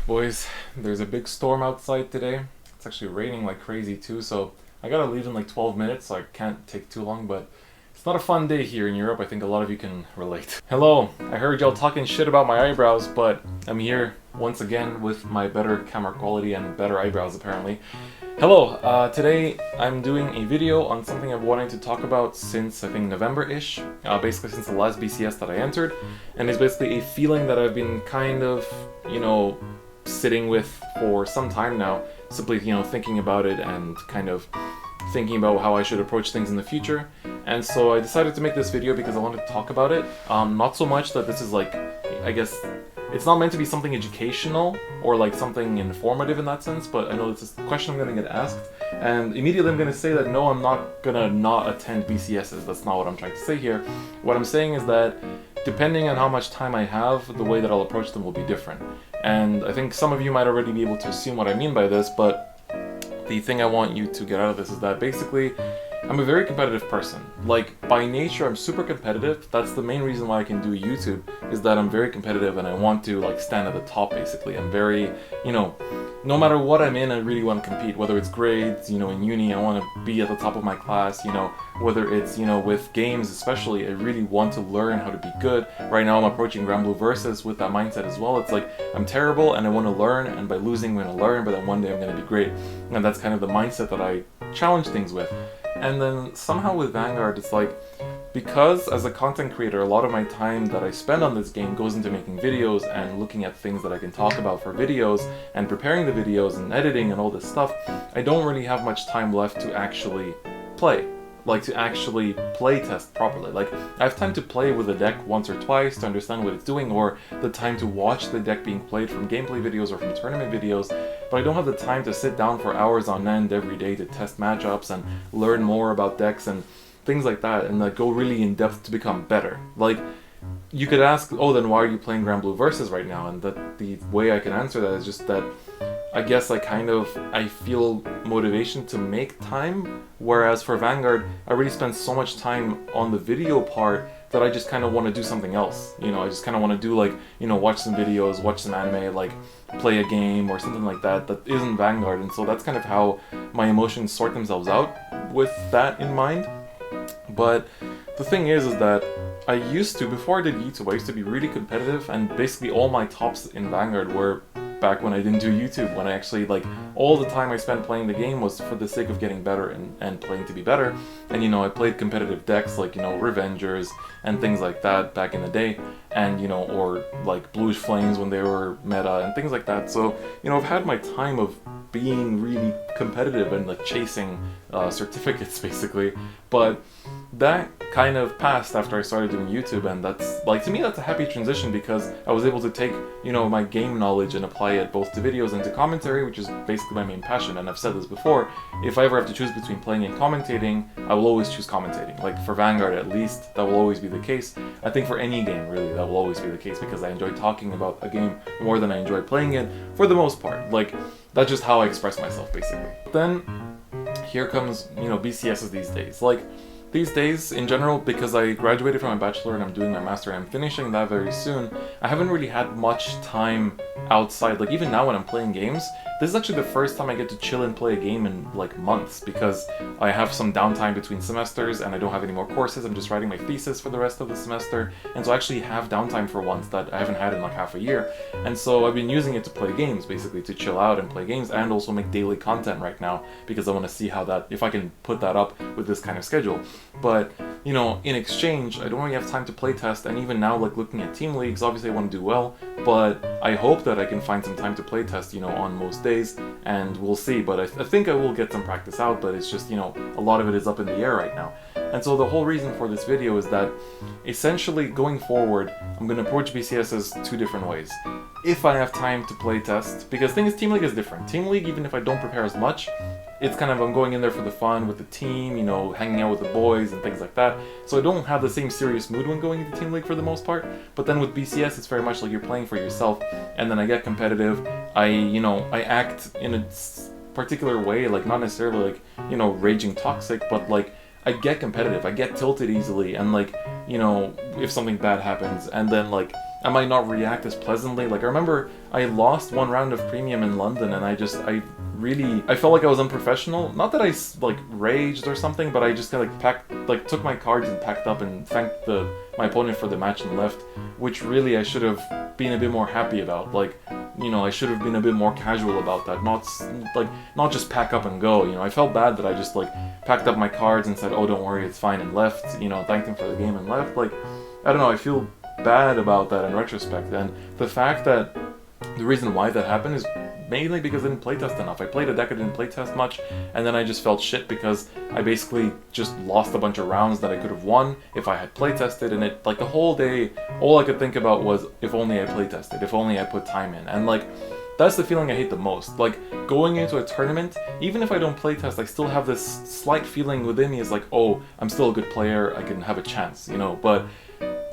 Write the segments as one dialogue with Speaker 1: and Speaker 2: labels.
Speaker 1: Boys, there's a big storm outside today. It's actually raining like crazy too, so I gotta leave in like 12 minutes, so I can't take too long, but it's not a fun day here in Europe. I think a lot of you can relate. Hello, I heard y'all talking shit about my eyebrows, but I'm here once again with my better camera quality and better eyebrows apparently. Hello, today I'm doing a video on something I've wanted to talk about since I think November-ish, basically since the last BCS that I entered, and it's basically a feeling that I've been kind of, sitting with for some time now, simply, thinking about it and kind of thinking about how I should approach things in the future. And so I decided to make this video because I wanted to talk about it. Not so much that this is like, I guess, it's not meant to be something educational or like something informative in that sense, but I know this is a question I'm going to get asked, and immediately I'm going to say that no, I'm not going to not attend BCSes. That's not what I'm trying to say here. What I'm saying is that depending on how much time I have, the way that I'll approach them will be different. And I think some of you might already be able to assume what I mean by this, but the thing I want you to get out of this is that basically I'm a very competitive person. Like, by nature, I'm super competitive. That's the main reason why I can do YouTube, is that I'm very competitive and I want to, like, stand at the top, basically. I'm very, no matter what I'm in, I really want to compete. Whether it's grades, in uni, I want to be at the top of my class, whether it's, with games especially, I really want to learn how to be good. Right now, I'm approaching Granblue Versus with that mindset as well. It's like, I'm terrible and I want to learn, and by losing, I'm going to learn, but then one day I'm going to be great. And that's kind of the mindset that I challenge things with. And then somehow with Vanguard, it's like, because as a content creator, a lot of my time that I spend on this game goes into making videos and looking at things that I can talk about for videos and preparing the videos and editing and all this stuff, I don't really have much time left to actually play. Like, to actually play test properly. Like, I have time to play with the deck once or twice to understand what it's doing, or the time to watch the deck being played from gameplay videos or from tournament videos, but I don't have the time to sit down for hours on end every day to test matchups and learn more about decks and things like that, and like go really in depth to become better. Like, you could ask, oh, then why are you playing Granblue Versus right now? And the way I can answer that is just that I guess I feel motivation to make time, whereas for Vanguard, I really spend so much time on the video part that I just kind of want to do something else. I just kind of want to do, like, watch some videos, watch some anime, like play a game or something like that that isn't Vanguard. And so that's kind of how my emotions sort themselves out with that in mind. But the thing is that I used to, before I did YouTube, I used to be really competitive, and basically all my tops in Vanguard were back when I didn't do YouTube, when I actually, like, all the time I spent playing the game was for the sake of getting better and playing to be better. And, I played competitive decks like, Revengers and things like that back in the day, and, or like Bluish Flames when they were meta and things like that. So, I've had my time of being really competitive and like chasing certificates basically, but that kind of passed after I started doing YouTube, and that's, like, to me that's a happy transition, because I was able to take, my game knowledge and apply it both to videos and to commentary, which is basically my main passion. And I've said this before, if I ever have to choose between playing and commentating, I will always choose commentating. Like, for Vanguard at least, that will always be the case. I think for any game really, that will always be the case, because I enjoy talking about a game more than I enjoy playing it, for the most part. Like, that's just how I express myself basically. Then here comes, BCSs these days. Like, these days, in general, because I graduated from my bachelor and I'm doing my master and I'm finishing that very soon, I haven't really had much time outside. Like, even now when I'm playing games, this is actually the first time I get to chill and play a game in, like, months, because I have some downtime between semesters and I don't have any more courses. I'm just writing my thesis for the rest of the semester, and so I actually have downtime for once that I haven't had in like half a year. And so I've been using it to play games, basically to chill out and play games, and also make daily content right now, because I want to see how that, if I can put that up with this kind of schedule. But, in exchange, I don't really have time to play test, and even now, like, looking at team leagues, obviously I want to do well, but I hope that I can find some time to play test, on most days, and we'll see. But I think I will get some practice out, but it's just, a lot of it is up in the air right now. And so the whole reason for this video is that, essentially, going forward, I'm going to approach BCSs two different ways. If I have time to play test, because the thing is, Team League is different. Team League, even if I don't prepare as much, it's kind of, I'm going in there for the fun with the team, hanging out with the boys and things like that. So I don't have the same serious mood when going into Team League for the most part. But then with BCS, it's very much like you're playing for yourself, and then I get competitive. I act in a particular way, like, not necessarily like, raging toxic, but like, I get competitive, I get tilted easily, and like, if something bad happens, and then like, I might not react as pleasantly. Like, I remember I lost one round of premium in London, and I felt like I was unprofessional. Not that I like raged or something, but I just kind of like took my cards and packed up and thanked my opponent for the match and left, which really I should have been a bit more happy about. Like, you know, I should have been a bit more casual about that, not just pack up and go. You know, I felt bad that I just like packed up my cards and said, oh, don't worry, it's fine, and left. You know, thanked him for the game and left. Like, I don't know, I feel bad about that in retrospect, and the fact that the reason why that happened is mainly because I didn't playtest enough. I played a deck I didn't playtest much, and then I just felt shit because I basically just lost a bunch of rounds that I could have won if I had playtested, and it, like, the whole day, all I could think about was, if only I playtested, if only I put time in, and like, that's the feeling I hate the most. Like, going into a tournament, even if I don't playtest, I still have this slight feeling within me is like, oh, I'm still a good player, I can have a chance, you know, but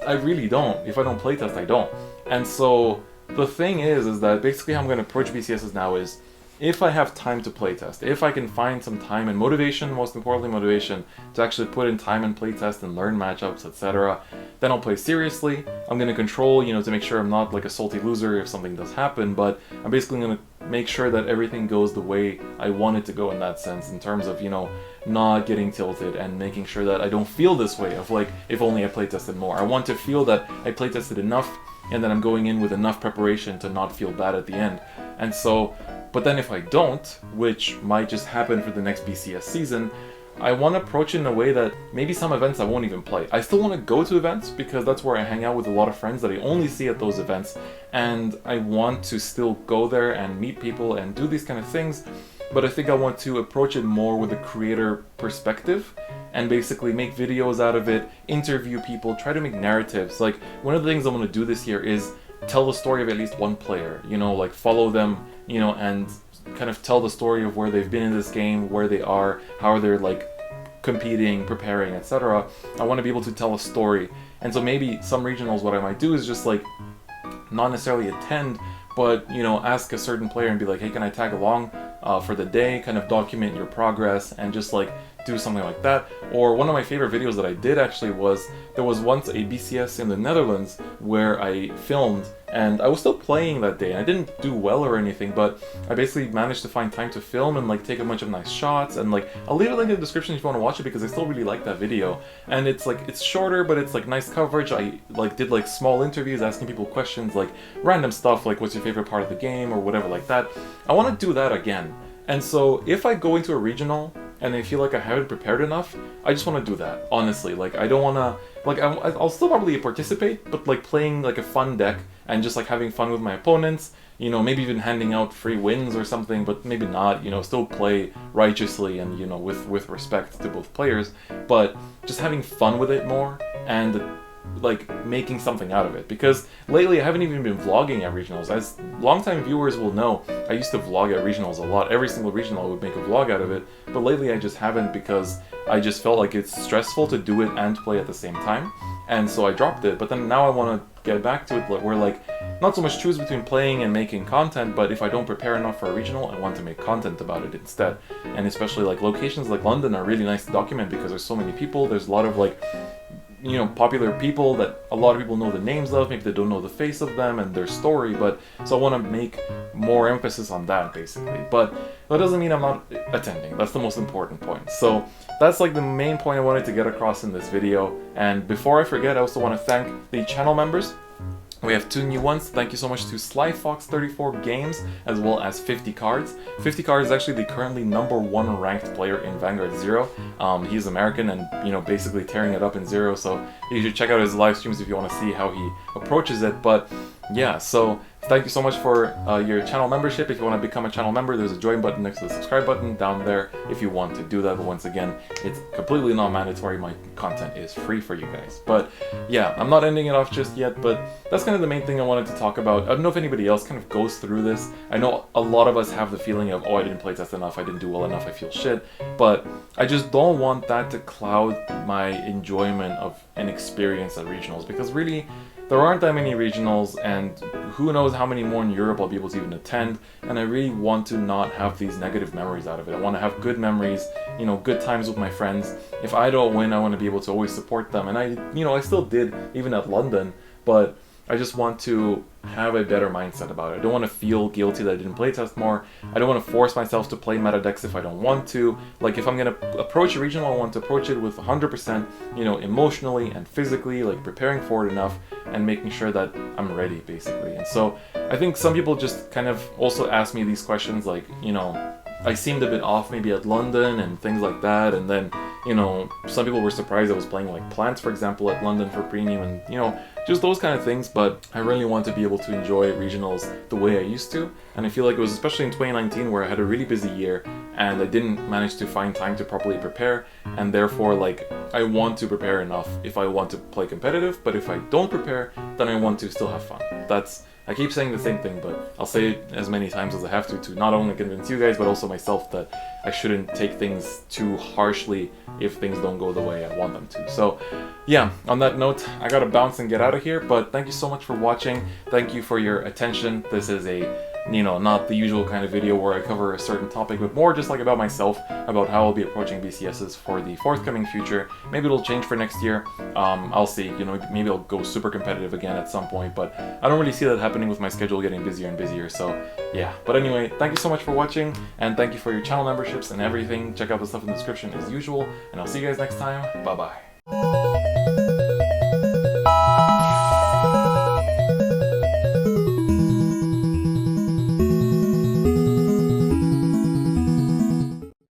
Speaker 1: I really don't. If I don't playtest, I don't. And so the thing is that basically how I'm going to approach BCSes now is, if I have time to playtest, if I can find some time and motivation, most importantly motivation, to actually put in time and playtest and learn matchups, etc., then I'll play seriously. I'm going to control, you know, to make sure I'm not like a salty loser if something does happen, but I'm basically going to make sure that everything goes the way I want it to go in that sense, in terms of, you know, not getting tilted and making sure that I don't feel this way of like, if only I playtested more. I want to feel that I playtested enough and that I'm going in with enough preparation to not feel bad at the end. And so, but then if I don't, which might just happen for the next BCS season, I want to approach it in a way that maybe some events I won't even play. I still want to go to events because that's where I hang out with a lot of friends that I only see at those events, and I want to still go there and meet people and do these kind of things, but I think I want to approach it more with a creator perspective and basically make videos out of it, interview people, try to make narratives. Like, one of the things I want to do this year is tell the story of at least one player, you know, like follow them, you know, and kind of tell the story of where they've been in this game, where they are, how they're like competing, preparing, etc. I want to be able to tell a story. And so maybe some regionals, what I might do is just like not necessarily attend, but, you know, ask a certain player and be like, hey, can I tag along for the day, kind of document your progress and just like do something like that. Or one of my favorite videos that I did actually was, there was once a BCS in the Netherlands where I filmed, and I was still playing that day, and I didn't do well or anything, but I basically managed to find time to film and like take a bunch of nice shots, and like, I'll leave a link in the description if you want to watch it because I still really like that video. And it's like, it's shorter, but it's like nice coverage. I like did like small interviews asking people questions, like random stuff like what's your favorite part of the game or whatever like that. I want to do that again. And so if I go into a regional and I feel like I haven't prepared enough, I just want to do that, honestly. Like, I don't want to, like, I'll still probably participate, but like playing like a fun deck and just like having fun with my opponents, you know, maybe even handing out free wins or something, but maybe not, you know, still play righteously and, you know, with respect to both players, but just having fun with it more and like making something out of it. Because lately I haven't even been vlogging at regionals. As longtime viewers will know, I used to vlog at regionals a lot. Every single regional I would make a vlog out of it, but lately I just haven't because I just felt like it's stressful to do it and play at the same time, and so I dropped it. But then now I want to get back to it where like, not so much choose between playing and making content, but if I don't prepare enough for a regional, I want to make content about it instead. And especially like locations like London are really nice to document because there's so many people. There's a lot of like, you know, popular people that a lot of people know the names of, maybe they don't know the face of them and their story, but so I want to make more emphasis on that basically. But that doesn't mean I'm not attending. That's the most important point. So that's like the main point I wanted to get across in this video. And before I forget, I also want to thank the channel members. We have 2 new ones. Thank you so much to SlyFox34 Games, as well as 50 Cards. 50 Cards is actually the currently #1 ranked player in Vanguard 0. He's American and, you know, basically tearing it up in 0, so you should check out his live streams if you want to see how he approaches it. But yeah, so thank you so much for your channel membership. If you want to become a channel member, there's a join button next to the subscribe button down there if you want to do that. But once again, it's completely not mandatory. My content is free for you guys. But yeah, I'm not ending it off just yet, but that's kind of the main thing I wanted to talk about. I don't know if anybody else kind of goes through this. I know a lot of us have the feeling of, oh, I didn't playtest enough, I didn't do well enough, I feel shit. But I just don't want that to cloud my enjoyment of an experience at regionals, because really, there aren't that many regionals, and who knows how many more in Europe I'll be able to even attend, and I really want to not have these negative memories out of it. I want to have good memories, you know, good times with my friends. If I don't win, I want to be able to always support them, and I still did, even at London, but I just want to have a better mindset about it. I don't want to feel guilty that I didn't playtest more. I don't want to force myself to play meta decks if I don't want to. Like, if I'm going to approach a regional, I want to approach it with 100%, you know, emotionally and physically, like preparing for it enough and making sure that I'm ready, basically. And so I think some people just kind of also ask me these questions, like, you know, I seemed a bit off maybe at London and things like that, and then, you know, some people were surprised I was playing like Plants, for example, at London for premium, and, you know, just those kind of things. But I really want to be able to enjoy regionals the way I used to, and I feel like it was especially in 2019 where I had a really busy year and I didn't manage to find time to properly prepare, and therefore, like, I want to prepare enough if I want to play competitive, but if I don't prepare, then I want to still have fun. I keep saying the same thing, but I'll say it as many times as I have to not only convince you guys, but also myself that I shouldn't take things too harshly if things don't go the way I want them to. So yeah, on that note, I gotta bounce and get out of here, but thank you so much for watching. Thank you for your attention. This is you know, not the usual kind of video where I cover a certain topic, but more just like about myself, about how I'll be approaching BCSes for the forthcoming future. Maybe it'll change for next year. I'll see, you know, maybe I'll go super competitive again at some point, but I don't really see that happening with my schedule getting busier and busier, so yeah. But anyway, thank you so much for watching, and thank you for your channel memberships and everything. Check out the stuff in the description as usual, and I'll see you guys next time. Bye bye.